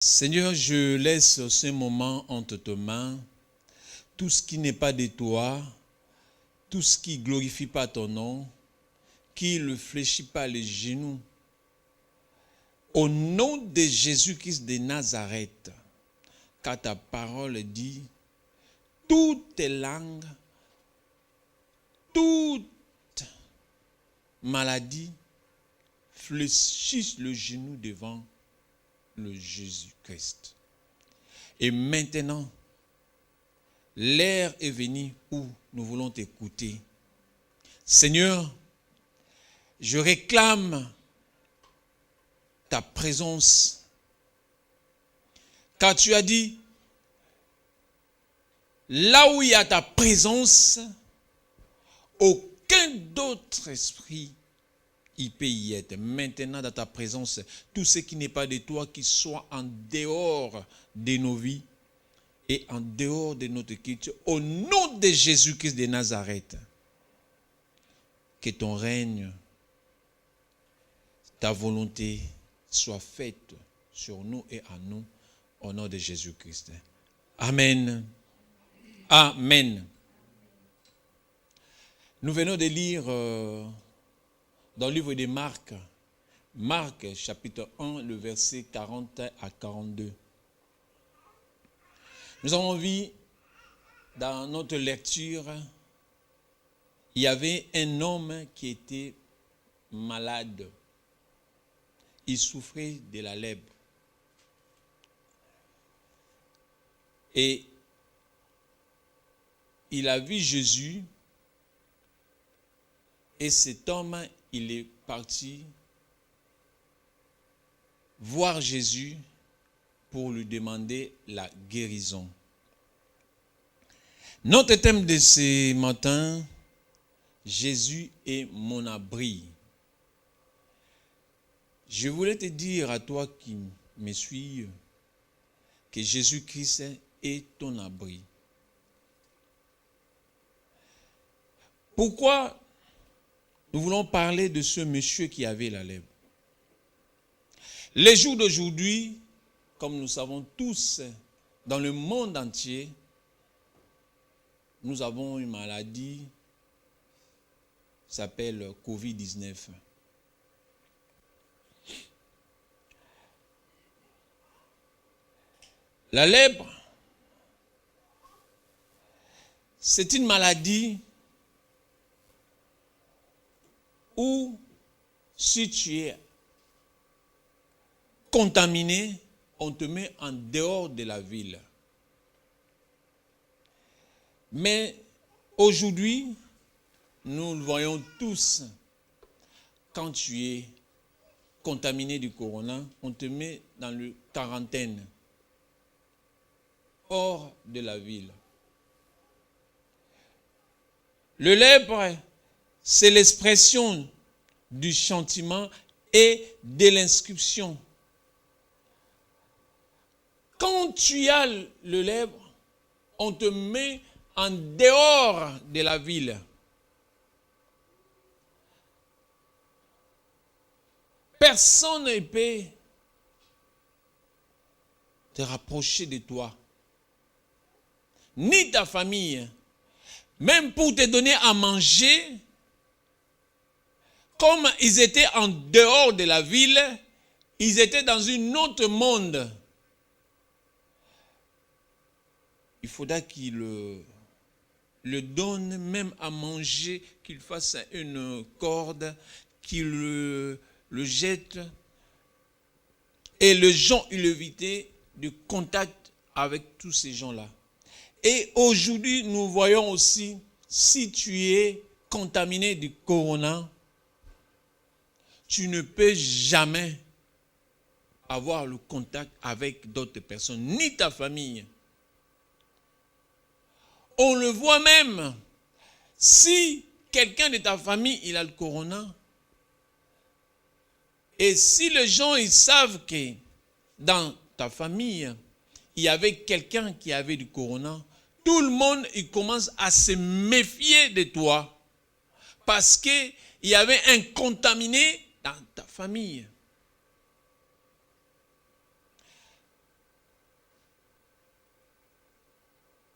Seigneur, je laisse ce moment entre tes mains, tout ce qui n'est pas de toi, tout ce qui ne glorifie pas ton nom, qui ne fléchit pas les genoux. Au nom de Jésus-Christ de Nazareth, car ta parole dit, toutes les langues, toute maladie fléchissent le genou devant le Jésus-Christ. Et maintenant, l'heure est venue où nous voulons t'écouter. Seigneur, je réclame ta présence. Car tu as dit, là où il y a ta présence, aucun d'autre esprit il peut y être. Maintenant, dans ta présence, tout ce qui n'est pas de toi, qui soit en dehors de nos vies et en dehors de notre culture, au nom de Jésus-Christ de Nazareth, que ton règne, ta volonté soit faite sur nous et en nous, au nom de Jésus-Christ. Amen. Amen. Nous venons de lire dans le livre de Marc, Marc chapitre 1, le verset 40 à 42. Nous avons vu dans notre lecture, il y avait un homme qui était malade. Il souffrait de la lèpre. Et il a vu Jésus. Et cet homme, il est parti voir Jésus pour lui demander la guérison. Notre thème de ce matin, Jésus est mon abri. Je voulais te dire à toi qui me suis que Jésus-Christ est ton abri. Pourquoi nous voulons parler de ce monsieur qui avait la lèpre? Les jours d'aujourd'hui, comme nous savons tous, dans le monde entier, nous avons une maladie qui s'appelle Covid-19. La lèpre, c'est une maladie où si tu es contaminé, on te met en dehors de la ville. Mais aujourd'hui, nous le voyons tous, quand tu es contaminé du corona, on te met dans la quarantaine, hors de la ville. Le lèpre, c'est l'expression du châtiment et de l'inscription. Quand tu as le lèpre, on te met en dehors de la ville. Personne ne peut te rapprocher de toi, ni ta famille. Même pour te donner à manger, comme ils étaient en dehors de la ville, ils étaient dans un autre monde. Il faudra qu'il le donne même à manger, qu'il fasse une corde, qu'il le jette. Et les gens, ils évitaient de contact avec tous ces gens-là. Et aujourd'hui, nous voyons aussi, si tu es contaminé du corona, tu ne peux jamais avoir le contact avec d'autres personnes, ni ta famille. On le voit même, si quelqu'un de ta famille, il a le corona, et si les gens, ils savent que dans ta famille, il y avait quelqu'un qui avait du corona, tout le monde, il commence à se méfier de toi parce qu'il y avait un contaminé dans ta famille.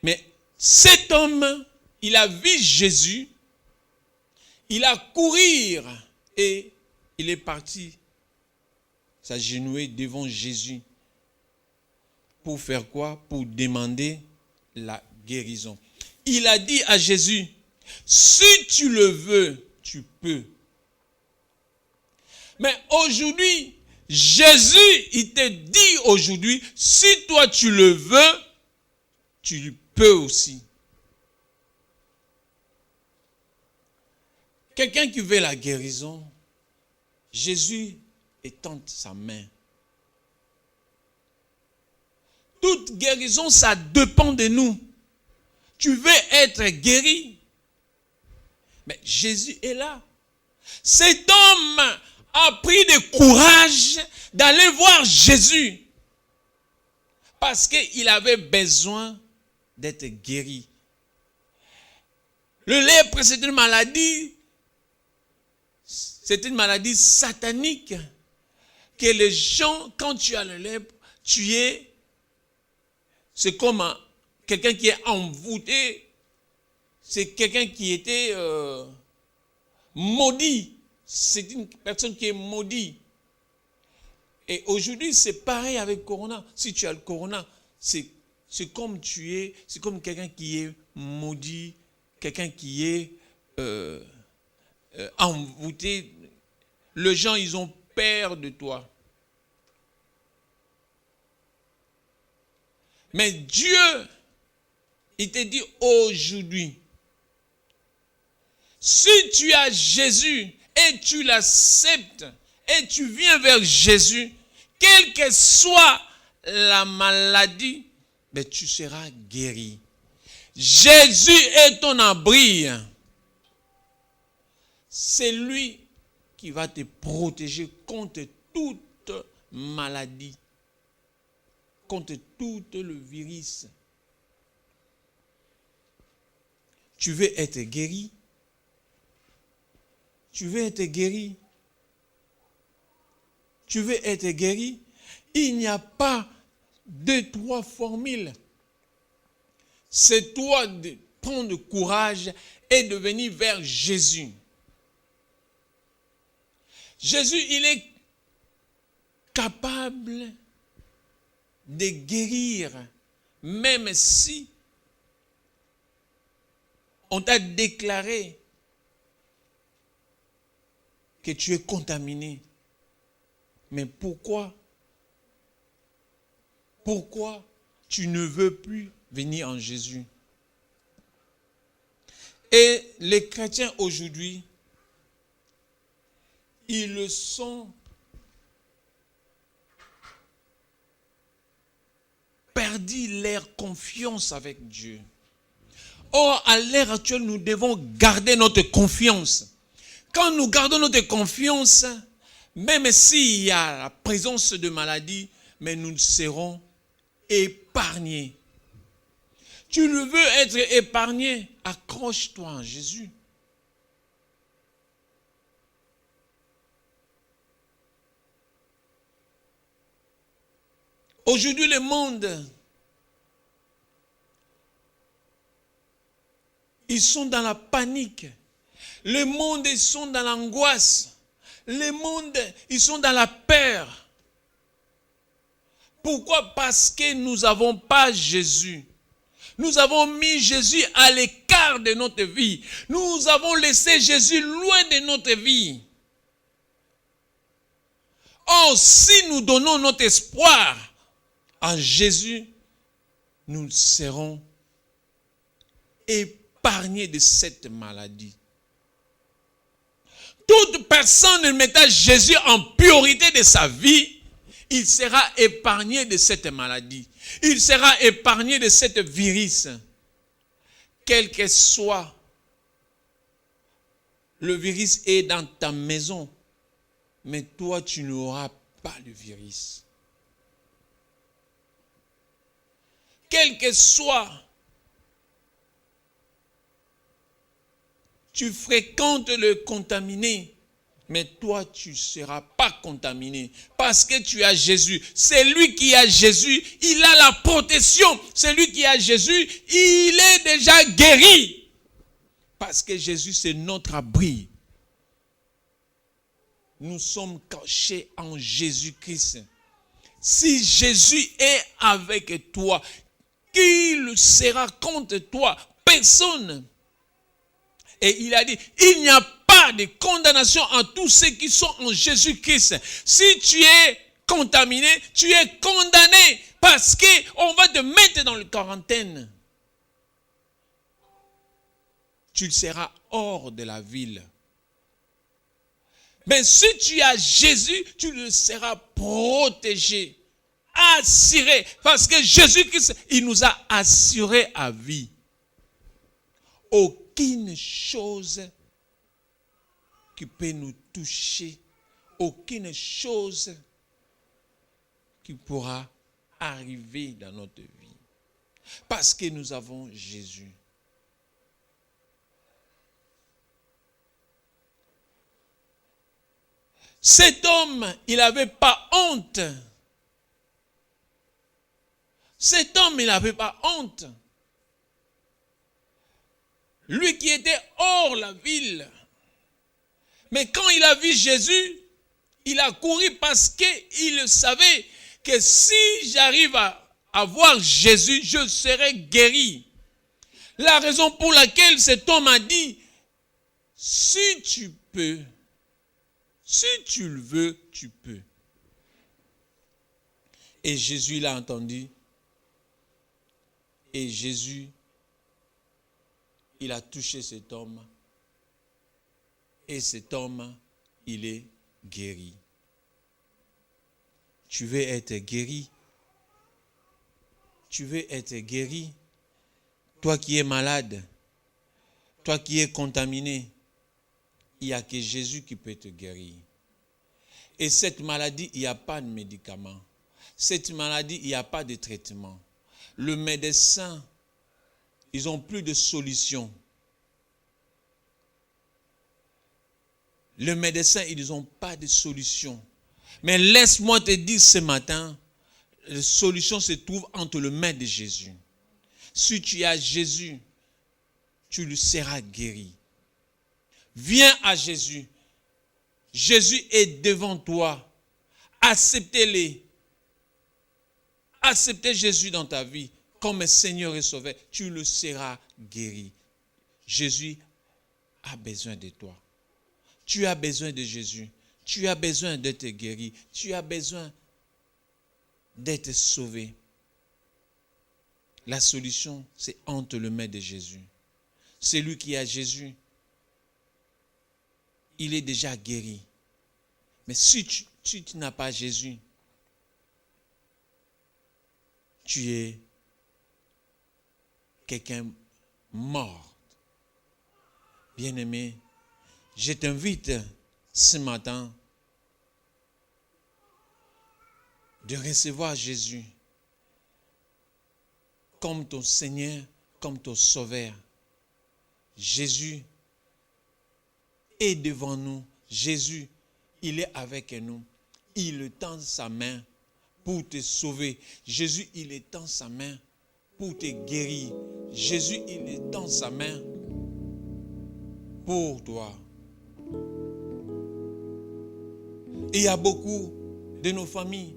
Mais cet homme, il a vu Jésus, il a couru et il est parti s'agenouiller devant Jésus. Pour faire quoi? Pour demander la guérison. Il a dit à Jésus, si tu le veux, tu peux. Mais aujourd'hui, Jésus, il te dit aujourd'hui, si toi tu le veux, tu peux aussi. Quelqu'un qui veut la guérison, Jésus étend sa main. Toute guérison, ça dépend de nous. Tu veux être guéri, mais Jésus est là. Cet homme a pris du courage d'aller voir Jésus parce qu'il avait besoin d'être guéri. Le lèpre, c'est une maladie. C'est une maladie satanique que les gens, quand tu as le lèpre, c'est comme quelqu'un qui est envoûté, c'est quelqu'un qui était maudit. C'est une personne qui est maudite. Et aujourd'hui, c'est pareil avec Corona. Si tu as le Corona, c'est comme c'est comme quelqu'un qui est maudit, quelqu'un qui est envoûté. Les gens, ils ont peur de toi. Mais Dieu, il te dit aujourd'hui, si tu as Jésus et tu l'acceptes et tu viens vers Jésus, quelle que soit la maladie, mais tu seras guéri. Jésus est ton abri. C'est lui qui va te protéger contre toute maladie, contre tout le virus. Tu veux être guéri? Tu veux être guéri? Tu veux être guéri? Il n'y a pas 2-3 formules. C'est toi de prendre courage et de venir vers Jésus. Jésus, il est capable de guérir, même si on t'a déclaré que tu es contaminé. Mais pourquoi tu ne veux plus venir en Jésus? Et les chrétiens aujourd'hui, ils sont perdu leur confiance avec Dieu. Or, à l'heure actuelle, nous devons garder notre confiance. Quand nous gardons notre confiance, même s'il y a la présence de maladie, mais nous serons épargnés. Tu ne veux être épargné, accroche-toi en Jésus. Aujourd'hui, le monde, ils sont dans la panique. Le monde, ils sont dans l'angoisse. Le monde, ils sont dans la peur. Pourquoi? Parce que nous n'avons pas Jésus. Nous avons mis Jésus à l'écart de notre vie. Nous avons laissé Jésus loin de notre vie. Or, si nous donnons notre espoir en Jésus, nous serons épargnés de cette maladie. Toute personne ne mettant Jésus en priorité de sa vie, il sera épargné de cette maladie. Il sera épargné de cette virus. Quel que soit le virus est dans ta maison, mais toi tu n'auras pas le virus. Quel que soit, tu fréquentes le contaminé, Mais toi, tu ne seras pas contaminé parce que tu as Jésus. C'est lui qui a Jésus, il a la protection. C'est lui qui a Jésus, il est déjà guéri. Parce que Jésus, c'est notre abri. Nous sommes cachés en Jésus-Christ. Si Jésus est avec toi, qui sera contre toi? Personne. Et il a dit, il n'y a pas de condamnation en tous ceux qui sont en Jésus-Christ. Si tu es contaminé, tu es condamné parce qu'on va te mettre dans la quarantaine. Tu seras hors de la ville. Mais si tu as Jésus, tu le seras protégé, assuré. Parce que Jésus-Christ, il nous a assuré à vie. Aucune chose qui peut nous toucher, aucune chose qui pourra arriver dans notre vie. Parce que nous avons Jésus. Cet homme, il n'avait pas honte. Cet homme, il n'avait pas honte. Lui qui était hors la ville. Mais quand il a vu Jésus, il a couru parce qu'il savait que si j'arrive à voir Jésus, je serai guéri. La raison pour laquelle cet homme a dit, si tu peux, si tu le veux, tu peux. Et Jésus l'a entendu. Et Jésus, il a touché cet homme. Et cet homme, il est guéri. Tu veux être guéri? Tu veux être guéri? Toi qui es malade, toi qui es contaminé, il n'y a que Jésus qui peut te guérir. Et cette maladie, il n'y a pas de médicament. Cette maladie, il n'y a pas de traitement. Le médecin, ils n'ont plus de solution. Le médecin, ils n'ont pas de solution. Mais laisse-moi te dire ce matin, la solution se trouve entre les mains de Jésus. Si tu as Jésus, tu le seras guéri. Viens à Jésus. Jésus est devant toi. Acceptez-le. Acceptez Jésus dans ta vie comme Seigneur et Sauveur. Tu le seras guéri. Jésus a besoin de toi. Tu as besoin de Jésus. Tu as besoin d'être guéri. Tu as besoin d'être sauvé. La solution, c'est entre les mains de Jésus. Celui qui a Jésus, il est déjà guéri. Mais si tu n'as pas Jésus, tu es quelqu'un mort. Bien-aimé, je t'invite ce matin de recevoir Jésus comme ton Seigneur, comme ton Sauveur. Jésus est devant nous. Jésus, il est avec nous. Il tend sa main pour te sauver. Jésus, il étend sa main pour te guérir. Jésus, il étend sa main pour toi. Et il y a beaucoup de nos familles.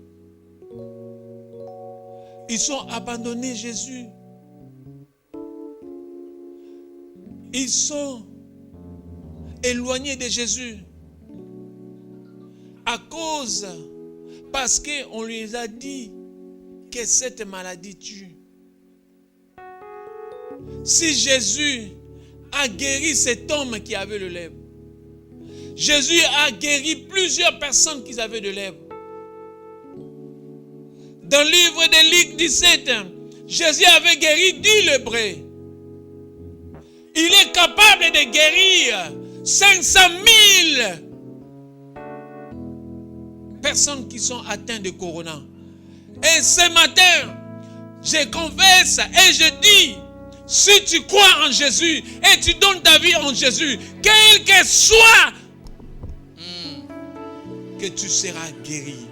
Ils sont abandonnés, Jésus. Ils sont éloignés de Jésus. Parce qu'on lui a dit que cette maladie tue. Si Jésus a guéri cet homme qui avait le lèvre, Jésus a guéri plusieurs personnes qui avaient de lèvres. Dans le livre de Luc 17, Jésus avait guéri 10 lépreux. Il est capable de guérir 500 000 personnes qui sont atteintes de corona. Et ce matin, je confesse et je dis, si tu crois en Jésus et tu donnes ta vie en Jésus, quel que soit que tu seras guéri.